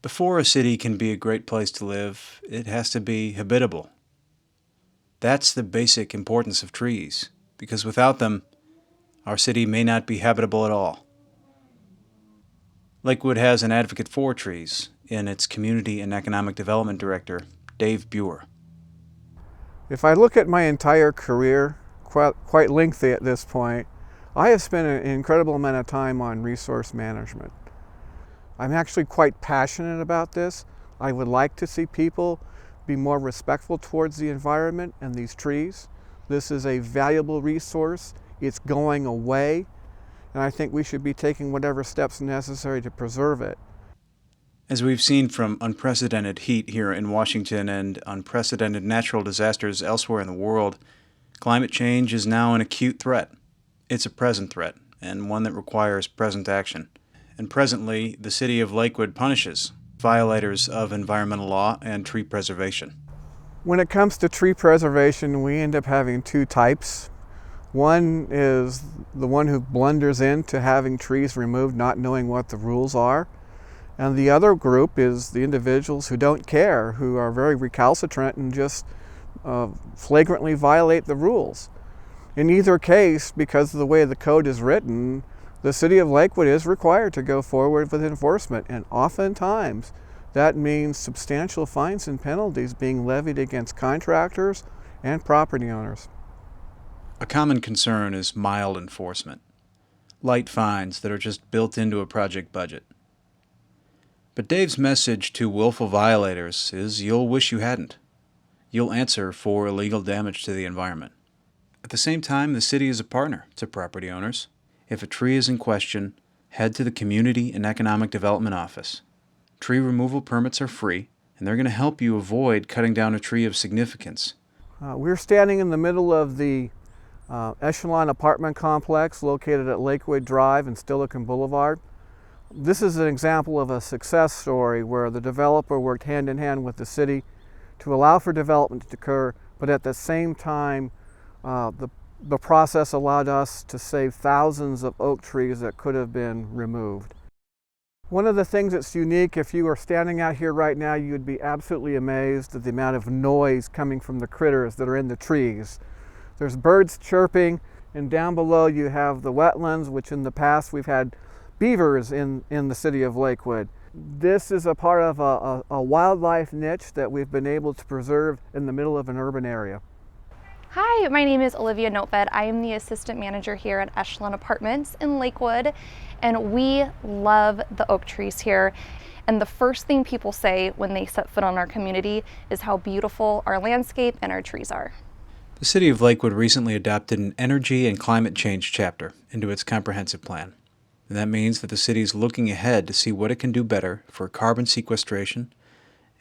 Before a city can be a great place to live, it has to be habitable. That's the basic importance of trees, because without them, our city may not be habitable at all. Lakewood has an advocate for trees in its Community and Economic Development Director, Dave Bugher. If I look at my entire career, quite lengthy at this point, I have spent an incredible amount of time on resource management. I'm actually quite passionate about this. I would like to see people be more respectful towards the environment and these trees. This is a valuable resource. It's going away, and I think we should be taking whatever steps necessary to preserve it. As we've seen from unprecedented heat here in Washington and unprecedented natural disasters elsewhere in the world, climate change is now an acute threat. It's a present threat, and one that requires present action. And presently, the City of Lakewood punishes violators of environmental law and tree preservation. When it comes to tree preservation, we end up having two types. One is the one who blunders into having trees removed, not knowing what the rules are. And the other group is the individuals who don't care, who are very recalcitrant and just flagrantly violate the rules. In either case, because of the way the code is written, the City of Lakewood is required to go forward with enforcement, and oftentimes that means substantial fines and penalties being levied against contractors and property owners. A common concern is mild enforcement, light fines that are just built into a project budget. But Dave's message to willful violators is you'll wish you hadn't. You'll answer for illegal damage to the environment. At the same time, the city is a partner to property owners. If a tree is in question, head to the Community and Economic Development Office. Tree removal permits are free, and they're going to help you avoid cutting down a tree of significance. We're standing in the middle of the Echelon apartment complex located at Lakewood Drive and Stilican Boulevard. This is an example of a success story where the developer worked hand in hand with the city to allow for development to occur, but at the same time, the process allowed us to save thousands of oak trees that could have been removed. One of the things that's unique, if you are standing out here right now, you would be absolutely amazed at the amount of noise coming from the critters that are in the trees. There's birds chirping, and down below you have the wetlands, which in the past we've had beavers in the City of Lakewood. This is a part of a wildlife niche that we've been able to preserve in the middle of an urban area. Hi, my name is Olivia Notefed. I am the assistant manager here at Echelon Apartments in Lakewood, and we love the oak trees here. And the first thing people say when they set foot on our community is how beautiful our landscape and our trees are. The City of Lakewood recently adopted an energy and climate change chapter into its comprehensive plan. And that means that the city is looking ahead to see what it can do better for carbon sequestration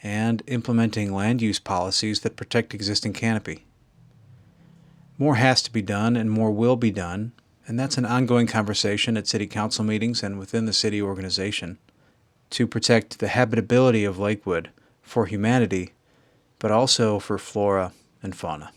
and implementing land use policies that protect existing canopy. More has to be done and more will be done, and that's an ongoing conversation at city council meetings and within the city organization to protect the habitability of Lakewood for humanity, but also for flora and fauna.